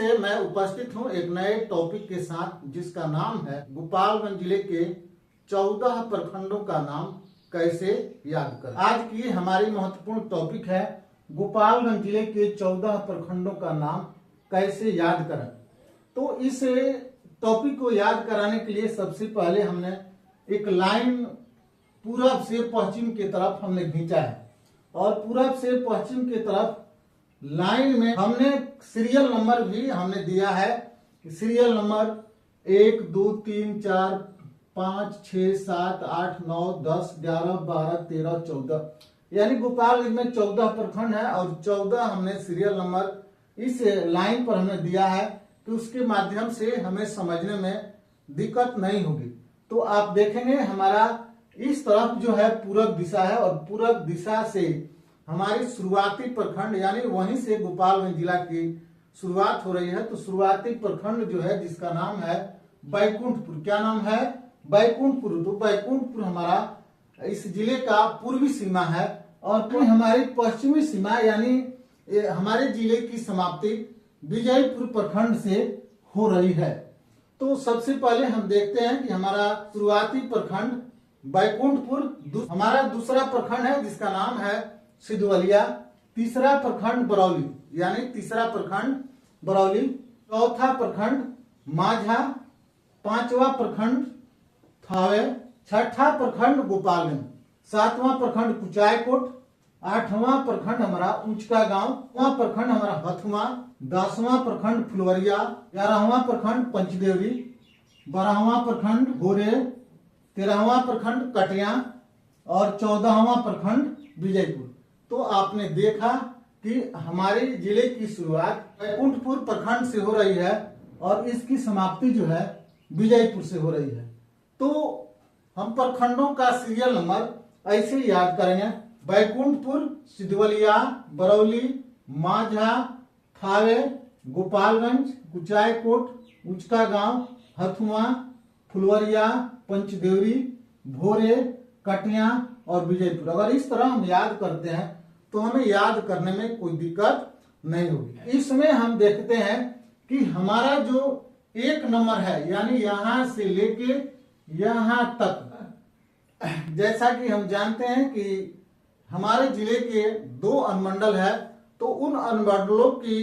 से मैं उपस्थित हूं एक नए टॉपिक के साथ, जिसका नाम है गोपालगंज जिले के 14 प्रखंडों का नाम कैसे याद करें। आज की हमारी महत्वपूर्ण टॉपिक है गोपालगंज जिले के 14 प्रखंडों का नाम कैसे याद करें। तो इस टॉपिक को याद कराने के लिए सबसे पहले हमने एक लाइन पूरब से पश्चिम की तरफ हमने खींचा है, और पूरब से पश्चिम की तरफ लाइन में हमने सीरियल नंबर भी हमने दिया है। सीरियल नंबर 1 2 3 4 5 6 7 8 9 10 11 12 13 14, यानी गोपालगंज में 14 प्रखंड है और 14 हमने सीरियल नंबर इस लाइन पर हमने दिया है कि उसके माध्यम से हमें समझने में दिक्कत नहीं होगी। तो आप देखेंगे हमारा इस तरफ जो है पूरब दिशा है, और पूरब दिशा से हमारी शुरुआती प्रखंड यानी वहीं से गोपालगंज जिला की शुरुआत हो रही है। तो शुरुआती प्रखंड जो है जिसका नाम है बैकुंठपुर। क्या नाम है? बैकुंठपुर। तो बैकुंठपुर हमारा इस जिले का पूर्वी सीमा है, और फिर हमारी पश्चिमी सीमा यानी हमारे जिले की समाप्ति विजयपुर प्रखंड से हो रही है। तो सबसे पहले हम देखते हैं कि हमारा शुरुआती प्रखंड बैकुंठपुर, हमारा दूसरा प्रखंड है जिसका नाम है सिद्धवलिया, तीसरा प्रखंड बरौली यानी तीसरा प्रखंड बरौली, चौथा प्रखंड माझा, पांचवा प्रखंड थावे, छठा प्रखंड गोपालगंज, सातवां प्रखंड कुचायकोट, आठवां प्रखंड हमारा ऊंचका गांव, नौवां प्रखंड हमारा हथुआ, 10वां प्रखंड फुलवरिया, 11वां प्रखंड पंचदेवरी, 12वां प्रखंड भोरे, 13वां प्रखंड कटिया और 14वां प्रखंड विजयपुर। तो आपने देखा कि हमारे जिले की शुरुआत बैकुंठपुर प्रखंड से हो रही है और इसकी समाप्ति जो है विजयपुर से हो रही है। तो हम प्रखंडों का सीरियल नंबर ऐसे याद करेंगे: बैकुंठपुर, सिद्धवलिया, बरौली, माझा, थावे, गोपालगंज, कुचायकोट, ऊंचका गांव, हथुआ, फुलवरिया, पंचदेवरी, भोरे, कटिया और विजयपुर। अगर इस तरह हम याद करते हैं तो हमें याद करने में कोई दिक्कत नहीं होगी। इसमें हम देखते हैं कि हमारा जो एक नंबर है यानी यहां से लेके यहां तक, जैसा कि हम जानते हैं कि हमारे जिले के 2 अनुमंडल है, तो उन अनुमंडलों की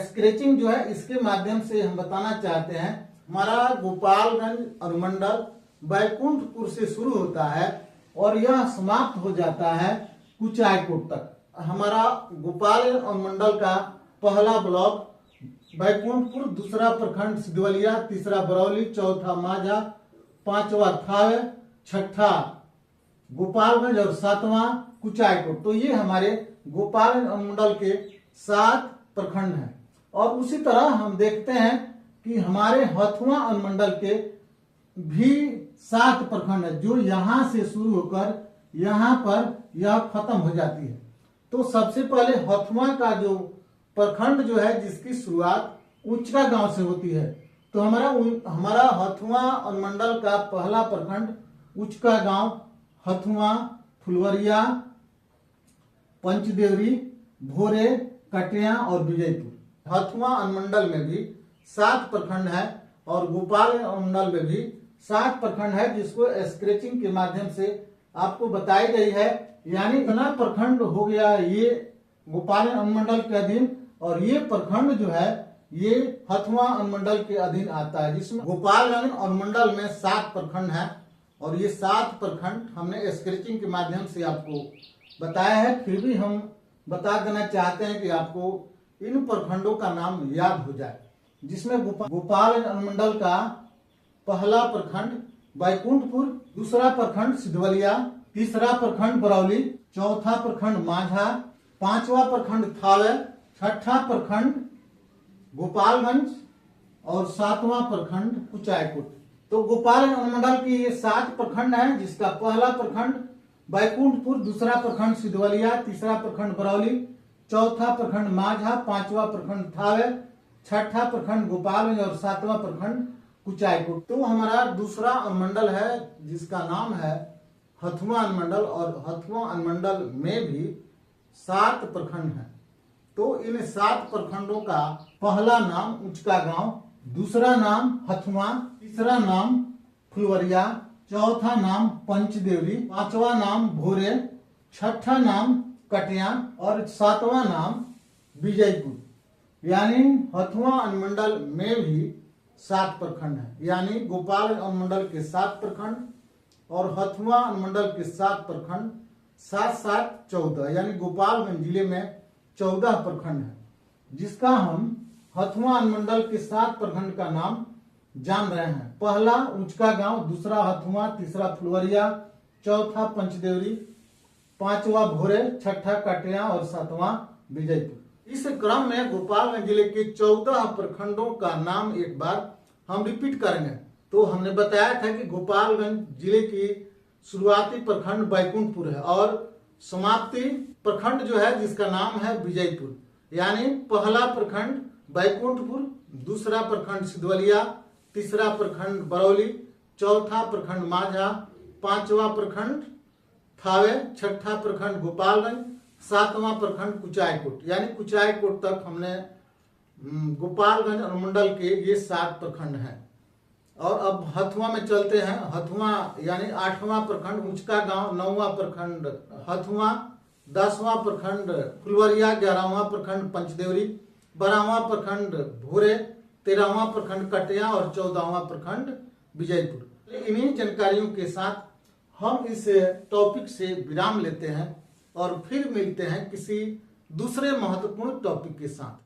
स्क्रेचिंग जो है इसके माध्यम से हम बताना चाहते हैं। हमारा गोपालगंज अनुमंडल बैकुंठपुर से शुरू होता है और यह समाप्त हो जाता है कुचायकोट तक। हमारा गोपालगंज अनुमंडल का पहला ब्लॉक बैकुंठपुर, दूसरा प्रखंड सिद्धवलिया, तीसरा बरौली, चौथा माझा, 5वां थावे, 6ठा गोपालगंज और 7वां कुचायकोट। तो ये हमारे गोपालगंज अनुमंडल के 7 प्रखंड हैं। और उसी तरह हम देखते हैं कि हमारे हथुआ अनुमंडल के भी 7 प्रखंड है, जो यहां से शुरू होकर यहां पर यह खत्म हो जाती है। तो सबसे पहले हथुआ का जो प्रखंड जो है जिसकी शुरुआत ऊंचका गांव से होती है, तो हमारा हथुआ अनुमंडल का पहला प्रखंड ऊंचका गांव, हथुआ, फुलवरिया, पंचदेवरी, भोरे, कटिया और विजयपुर। हथुआ अनुमंडल में भी 7 प्रखंड है और गोपालगंज अनुमंडल में भी 7 प्रखंड है, जिसको स्क्रेचिंग के माध्यम से आपको बताई गई है। यानी इतना प्रखंड हो गया ये गोपालगंज अनुमंडल के अधीन, और ये प्रखंड जो है ये हथुआ अनुमंडल के अधीन आता है, जिसमें गोपालगंज अनुमंडल में 7 प्रखंड है। और ये 7 प्रखंड हमने स्क्रेचिंग के माध्यम से आपको बताया है। फिर भी हम बता देना चाहते हैं कि आपको इन प्रखंडों का नाम याद हो जाए, जिसमें गोपालगंज अनुमंडल का पहला प्रखंड बैकुंठपुर, दूसरा प्रखंड सिद्धवलिया, तीसरा प्रखंड बरौली, चौथा प्रखंड माझा, 5वां प्रखंड थावे, 6ठा प्रखंड गोपालगंज और 7वां प्रखंड कुचायकोट। तो गोपालगंज अनुमंडल की ये 7 प्रखंड हैं, जिसका पहला प्रखंड बैकुंठपुर, दूसरा प्रखंड सिद्धवलिया, तीसरा प्रखंड बरौली, चौथा प्रखंड माझा, 5वां प्रखंड थावे, 6ठा प्रखंड गोपालगंज और 7वां प्रखंड कुचायकोट। तो हमारा दूसरा अनुमंडल है जिसका नाम है हथुआ अनुमंडल, और हथुआ अनुमंडल में भी 7 प्रखंड हैं। तो इन 7 प्रखंडों का पहला नाम उचका गांव, दूसरा नाम हथुआ, तीसरा नाम फुलवरिया, चौथा नाम पंचदेवरी, पांचवा नाम भोरे, छठा नाम कटिया और सातवां नाम विजयपुर। यानी हथुआ अनुमंडल में भी 7 प्रखंड है। यानी गोपाल अनुमंडल के 7 प्रखंड और हथुआ अनुमंडल के 7 प्रखंड, 7 7 14, यानी गोपालगंज जिले में 14 प्रखंड है, जिसका हम हथुआ अनुमंडल के 7 प्रखंड का नाम जान रहे हैं। पहला उचका गांव, दूसरा हथुआ, तीसरा फुलवरिया, चौथा पंचदेवरी, पांचवा भोरे, छठा कटिया और सातवां विजयपुर। इस क्रम में गोपालगंज जिले के 14 प्रखंडों का नाम एक बार हम रिपीट करेंगे। तो हमने बताया था कि गोपालगंज जिले की शुरुआती प्रखंड बैकुंठपुर है और समाप्ति प्रखंड जो है जिसका नाम है विजयपुर। यानी पहला प्रखंड बैकुंठपुर, दूसरा प्रखंड सिद्धवलिया, तीसरा प्रखंड बरौली, चौथा प्रखंड माझा, पांचवा प्रखंड थावे, छठा प्रखंड गोपालगंज, सातवां प्रखंड कुचायकोट। यानी कुचायकोट तक हमने गोपालगंज अनुमंडल के ये 7 प्रखंड हैं। और अब हथुआ में चलते हैं। हथुआ यानी 8वां प्रखंड उचका गांव, 9वां प्रखंड हथुआ, 10वां प्रखंड फुलवरिया, 11वां प्रखंड पंचदेवरी, 12वां प्रखंड भोरे, 13वां प्रखंड कटिया और 14वां प्रखंड विजयपुर। इन्हीं जानकारियों के साथ हम इस टॉपिक से विराम लेते हैं और फिर मिलते हैं किसी दूसरे महत्वपूर्ण टॉपिक के साथ।